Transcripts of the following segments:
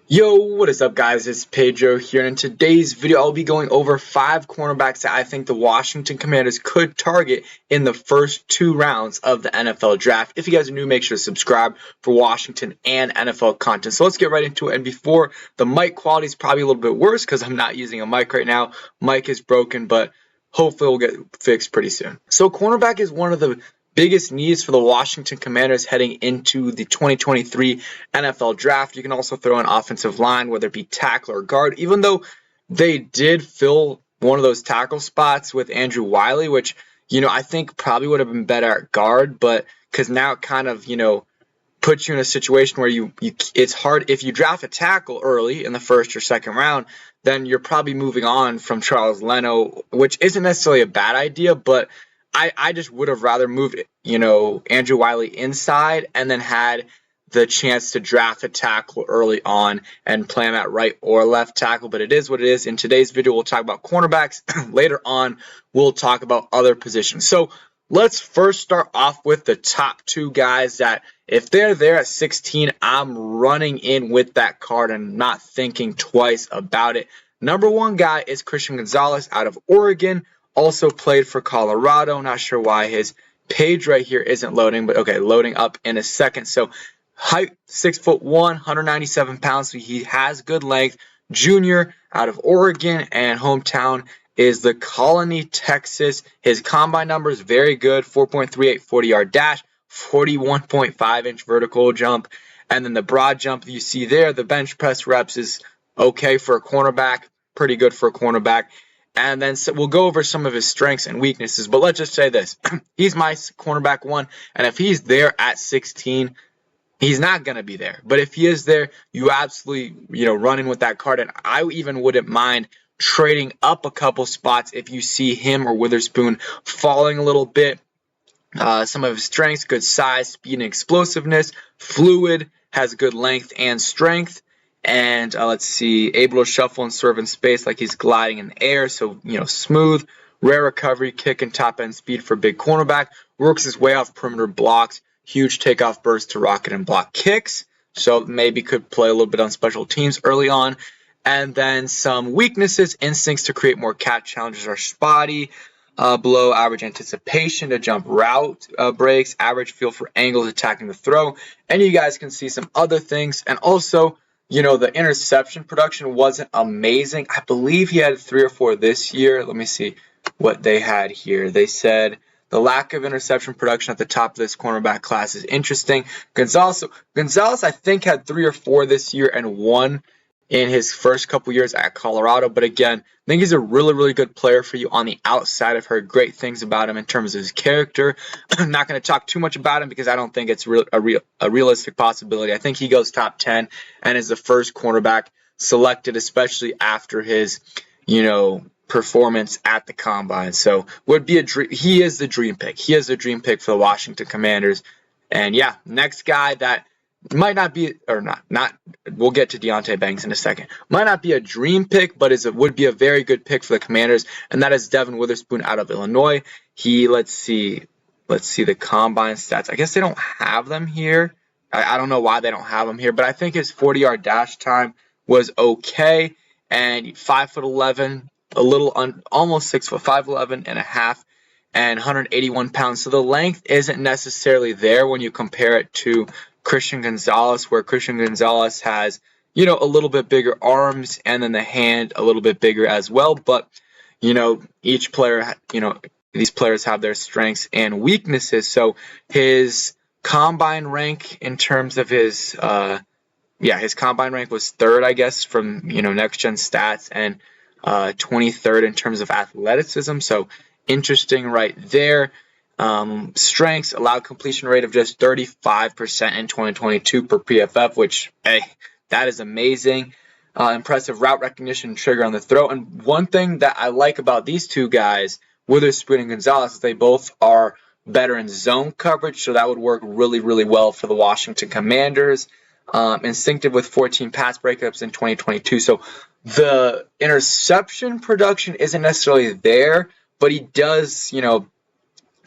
Yo, what is up, guys? It's Pedro here, and in today's video, I'll be going over 5 cornerbacks that I think the Washington Commanders could target in the first 2 rounds of the NFL Draft. If you guys are new, make sure to subscribe for Washington and NFL content. So let's get right into it. And before, the mic quality is probably a little bit worse because I'm not using a mic right now. Mic is broken, but hopefully we'll get fixed pretty soon. So cornerback is one of the biggest needs for the Washington Commanders heading into the 2023 NFL Draft. You can also throw in offensive line, whether it be tackle or guard, even though they did fill one of those tackle spots with Andrew Wiley, which, I think probably would have been better at guard, but because now it kind of, puts you in a situation where it's hard if you draft a tackle early in the first or second round, then you're probably moving on from Charles Leno, which isn't necessarily a bad idea, but I just would have rather moved, Andrew Wiley inside and then had the chance to draft a tackle early on and play him at right or left tackle. But it is what it is. In today's video, we'll talk about cornerbacks. Later on, we'll talk about other positions. So let's first start off with the top 2 guys that if they're there at 16, I'm running in with that card and not thinking twice about it. Number 1 guy is Christian Gonzalez out of Oregon. Also played for Colorado. Not sure why his page right here isn't loading, but okay, loading up in a second. So height 6'1", 197 pounds. So he has good length. Junior out of Oregon, and hometown is the Colony, Texas. His combine number is very good. 4.38 40-yard dash, 41.5-inch vertical jump, and then the broad jump you see there, the bench press reps is okay for a cornerback, pretty good for a cornerback. And then we'll go over some of his strengths and weaknesses. But let's just say this. He's my cornerback 1. And if he's there at 16, he's not going to be there. But if he is there, you absolutely, run in with that card. And I even wouldn't mind trading up a couple spots if you see him or Witherspoon falling a little bit. Some of his strengths, good size, speed, and explosiveness. Fluid, has good length and strength. And let's see, able to shuffle and serve in space like he's gliding in the air. So, smooth, rare recovery, kick, and top end speed for big cornerback. Works his way off perimeter blocks. Huge takeoff burst to rocket and block kicks. So maybe could play a little bit on special teams early on. And then some weaknesses, instincts to create more catch challenges are spotty. Below average anticipation to jump route breaks. Average feel for angles attacking the throw. And you guys can see some other things. And also, the interception production wasn't amazing. I believe he had 3 or 4 this year. Let me see what they had here. They said the lack of interception production at the top of this cornerback class is interesting. Gonzalez, I think, had 3 or 4 this year and 1 in his first couple years at Colorado. But again, I think he's a really, really good player for you on the outside. I've heard great things about him in terms of his character. I'm not going to talk too much about him because I don't think it's a realistic possibility. I think he goes top 10 and is the first cornerback selected, especially after his, performance at the combine. So would be he is the dream pick. He is the dream pick for the Washington Commanders. And yeah, next guy that might not be, or not. We'll get to Deonte Banks in a second. Might not be a dream pick, but would be a very good pick for the Commanders, and that is Devin Witherspoon out of Illinois. Let's see the combine stats. I guess they don't have them here. I don't know why they don't have them here, but I think his 40-yard dash time was okay, and 5'11", almost 6 foot, 5'11 and a half, and 181 pounds. So the length isn't necessarily there when you compare it to Christian Gonzalez, where Christian Gonzalez has, a little bit bigger arms and then the hand a little bit bigger as well. But, each player, these players have their strengths and weaknesses. So his combine rank in terms of his combine rank was 3rd, I guess, from, Next Gen Stats, and 23rd in terms of athleticism. So interesting right there. Strengths, allowed completion rate of just 35% in 2022 per PFF, which, hey, that is amazing. Impressive route recognition, trigger on the throw. And one thing that I like about these 2 guys, Witherspoon and Gonzalez, is they both are better in zone coverage, so that would work really, really well for the Washington Commanders. Instinctive with 14 pass breakups in 2022. So the interception production isn't necessarily there, but he does,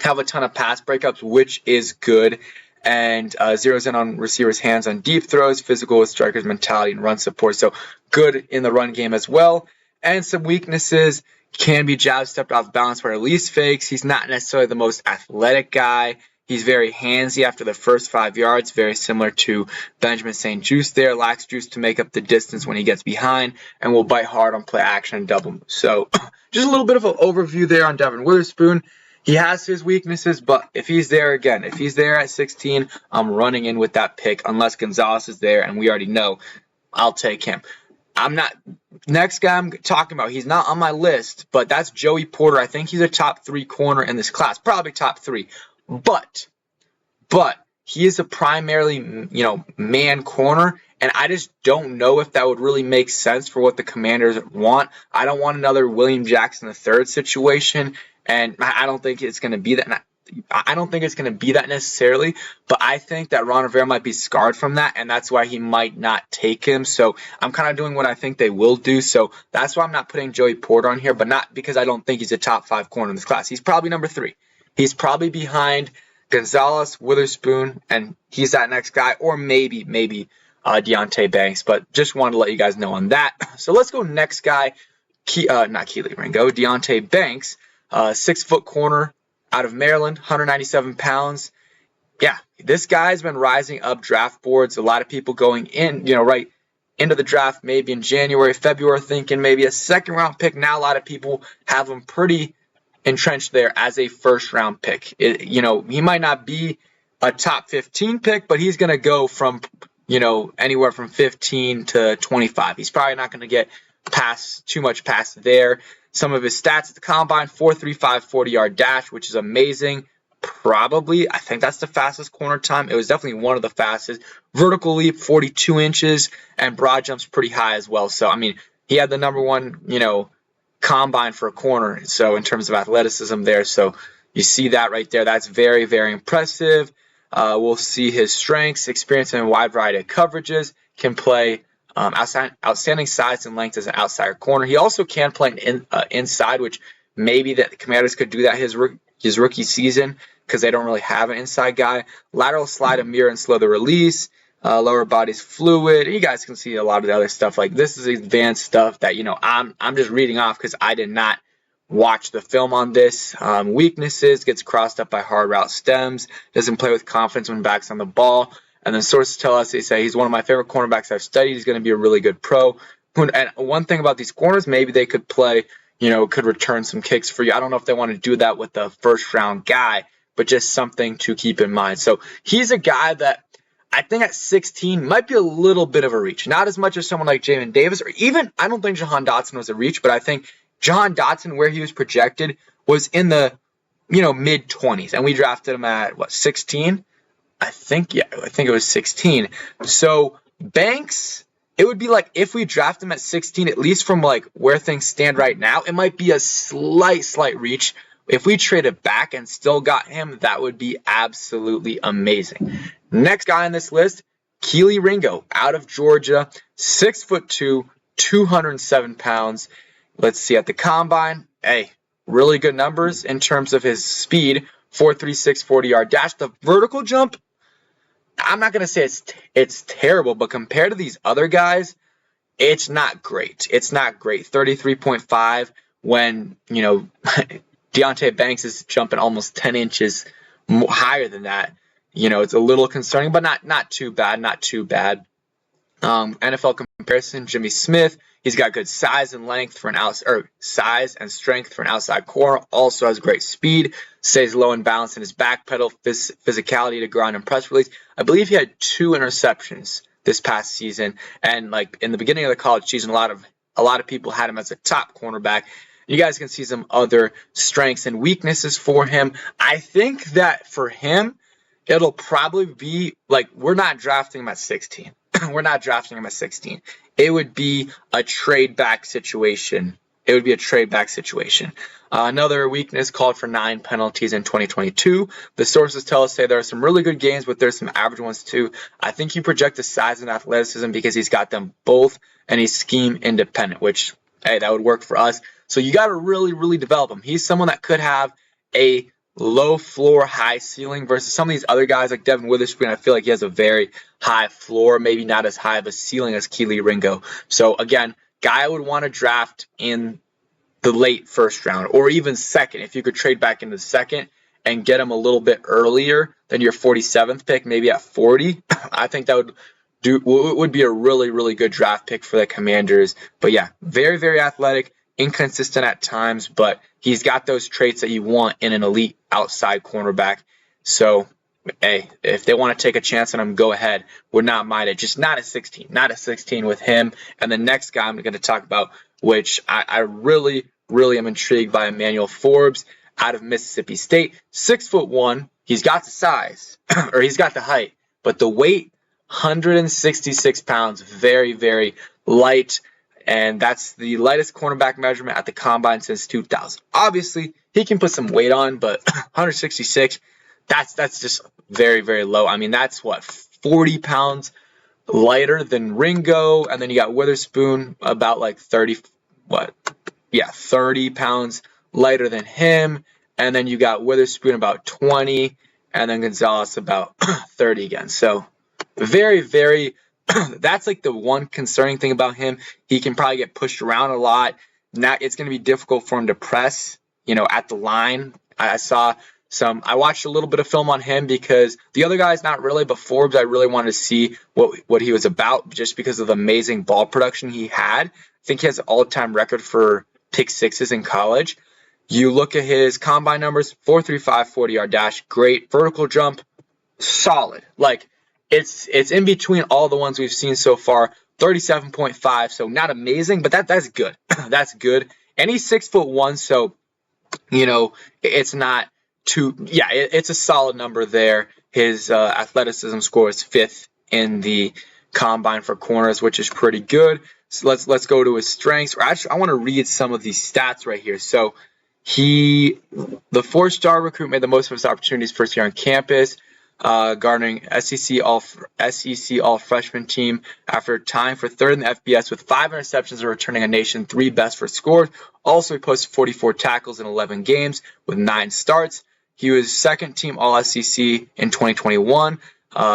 have a ton of pass breakups, which is good. and zeroes in on receivers' hands on deep throws, physical with strikers' mentality and run support. So good in the run game as well. And some weaknesses, can be jab stepped off balance or at least fakes. He's not necessarily the most athletic guy. He's very handsy after the first 5 yards, very similar to Benjamin St. Juste there. Lacks juice to make up the distance when he gets behind, and will bite hard on play action and double moves. So just a little bit of an overview there on Devin Witherspoon. He has his weaknesses, but if he's there at 16, I'm running in with that pick unless Gonzalez is there, and we already know I'll take him. Next guy I'm talking about, he's not on my list, but that's Joey Porter. I think he's a top 3 corner in this class, probably top 3. But he is a primarily, man corner, and I just don't know if that would really make sense for what the Commanders want. I don't want another William Jackson III situation, and I don't think it's going to be that. I don't think it's going to be that necessarily, but I think that Ron Rivera might be scarred from that, and that's why he might not take him. So I'm kind of doing what I think they will do. So that's why I'm not putting Joey Porter on here, but not because I don't think he's a top 5 corner in this class. He's probably number 3. He's probably behind Gonzalez, Witherspoon, and he's that next guy, or maybe Deontay Banks, but just wanted to let you guys know on that. So let's go next guy, not Keely Ringo, Deontay Banks, 6-foot corner out of Maryland, 197 pounds. Yeah, this guy's been rising up draft boards. A lot of people going in, right into the draft, maybe in January, February, thinking maybe a second-round pick. Now a lot of people have him pretty entrenched there as a first-round pick. He might not be a top 15 pick, but he's going to go from, anywhere from 15 to 25. He's probably not going to get too much past there. Some of his stats at the combine, 4.35 40-yard dash, which is amazing. Probably, I think that's the fastest corner time. It was definitely one of the fastest. Vertical leap, 42 inches, and broad jumps pretty high as well. So, he had the number one, combine for a corner, so in terms of athleticism there. So you see that right there. That's very, very impressive. We'll see his strengths, experience in a wide variety of coverages, can play outstanding size and length as an outside corner. He also can play inside, which maybe the Commanders could do that his rookie season because they don't really have an inside guy. Lateral slide, a mirror, and slow the release. Lower body's fluid. You guys can see a lot of the other stuff. Like, this is advanced stuff that, I'm just reading off because I did not watch the film on this. Weaknesses, gets crossed up by hard route stems, doesn't play with confidence when backs on the ball. And then sources tell us, they say he's one of my favorite cornerbacks I've studied. He's going to be a really good pro. And one thing about these corners, maybe they could play, could return some kicks for you. I don't know if they want to do that with the first-round guy, but just something to keep in mind. So he's a guy that I think at 16 might be a little bit of a reach. Not as much as someone like Jamin Davis, or even, I don't think Jahan Dotson was a reach, but I think Jahan Dotson, where he was projected, was in the, mid-20s. And we drafted him at, 16? I think it was 16. So Banks, it would be like if we draft him at 16, at least from like where things stand right now, it might be a slight reach. If we traded back and still got him, that would be absolutely amazing. Next guy on this list, Keely Ringo, out of Georgia, 6'2", 207 pounds. Let's see, at the combine, really good numbers in terms of his speed, 4.36 40-yard dash. The vertical jump, I'm not going to say it's terrible, but compared to these other guys, it's not great. It's not great. 33.5 when, Deontay Banks is jumping almost 10 inches higher than that. It's a little concerning, but not too bad. NFL comparison, Jimmy Smith, he's got good size and length for size and strength for an outside corner. Also has great speed, stays low and balanced in his back pedal, physicality to ground and press release. I believe he had 2 interceptions this past season, and like in the beginning of the college season, a lot of people had him as a top cornerback. You guys can see some other strengths and weaknesses for him. I think that for him, it'll probably be like, we're not drafting him at 16. We're not drafting him at 16. It would be a trade back situation. Another weakness, called for 9 penalties in 2022. The sources tell us there are some really good games, but there's some average ones too. I think you project the size and athleticism because he's got them both, and he's scheme independent, which, that would work for us. So you got to really, really develop him. He's someone that could have a low floor, high ceiling versus some of these other guys like Devin Witherspoon. I feel like he has a very high floor, maybe not as high of a ceiling as Keely Ringo. So again, guy I would want to draft in the late first round or even second. If you could trade back into the second and get him a little bit earlier than your 47th pick, maybe at 40, I think that would be a really, really good draft pick for the Commanders. But yeah, very, very athletic, inconsistent at times, but he's got those traits that you want in an elite outside cornerback. So, hey, if they want to take a chance on him, go ahead. Would not mind it. Just not at 16. Not at 16 with him. And the next guy I'm going to talk about, which I really, really am intrigued by, Emmanuel Forbes out of Mississippi State. 6'1". He's got the size, or he's got the height, but the weight, 166 pounds, very, very light, and that's the lightest cornerback measurement at the combine since 2000. Obviously, he can put some weight on, but 166, that's just very, very low. I mean, that's what, 40 pounds lighter than Ringo, and then you got Witherspoon about like 30 pounds lighter than him, and then you got Witherspoon about 20, and then Gonzalez about 30 again. So very, very, that's like the one concerning thing about him. He can probably get pushed around a lot. It's going to be difficult for him to press, at the line. I watched a little bit of film on him because the other guys not really, but Forbes, I really wanted to see what he was about just because of the amazing ball production he had. I think he has an all-time record for pick sixes in college. You look at his combine numbers, 4.35 40-yard dash, great vertical jump, solid. Like it's in between all the ones we've seen so far. 37.5, so not amazing, but that's good. That's good. And he's 6'1", so it's not too. Yeah, it's a solid number there. His athleticism score is 5th in the combine for corners, which is pretty good. So let's go to his strengths. Or actually, I want to read some of these stats right here. So the 4-star recruit made the most of his opportunities first year on campus, garnering SEC all-freshman team after tying for 3rd in the FBS with 5 interceptions and returning a nation 3 best for scores. Also, he posted 44 tackles in 11 games with 9 starts. He was 2nd team All-SEC in 2021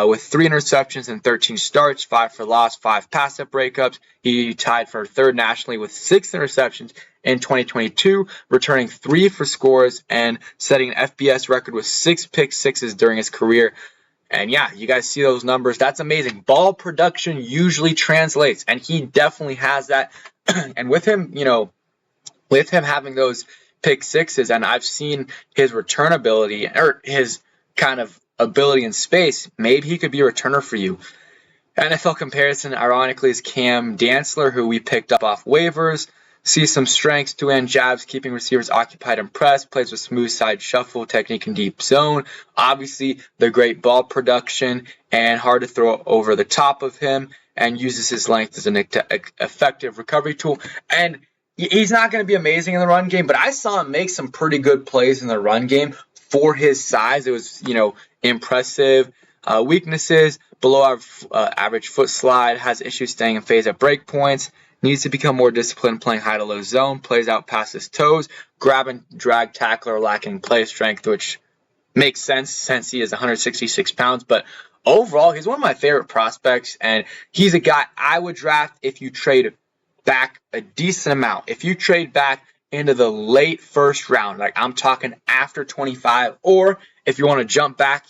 with 3 interceptions and 13 starts, 5 for loss, 5 pass-up breakups. He tied for 3rd nationally with 6 interceptions in 2022, returning 3 for scores and setting an FBS record with 6 pick sixes during his career. And yeah, you guys see those numbers. That's amazing. Ball production usually translates, and he definitely has that. And with him, having those pick sixes, and I've seen his return ability or his kind of ability in space, maybe he could be a returner for you. NFL comparison, ironically, is Cam Dantzler, who we picked up off waivers. See some strengths, 2-hand jabs, keeping receivers occupied and pressed, plays with smooth side shuffle, technique in deep zone. Obviously, the great ball production and hard to throw over the top of him, and uses his length as an effective recovery tool. And he's not going to be amazing in the run game, but I saw him make some pretty good plays in the run game for his size. It was, impressive. Weaknesses, below average foot slide, has issues staying in phase at break points, needs to become more disciplined playing high to low zone, plays out past his toes, grab and drag tackler, lacking play strength, which makes sense since he is 166 pounds. But overall, he's one of my favorite prospects, and he's a guy I would draft if you trade back a decent amount. If you trade back into the late first round, like I'm talking after 25, or if you want to jump back,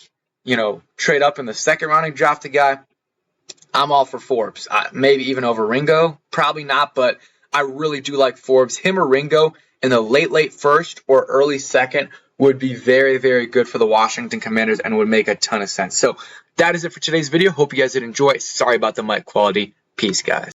trade up in the second round and draft a guy, I'm all for Forbes. Maybe even over Ringo. Probably not, but I really do like Forbes. Him or Ringo in the late first or early second would be very, very good for the Washington Commanders and would make a ton of sense. So that is it for today's video. Hope you guys did enjoy. Sorry about the mic quality. Peace, guys.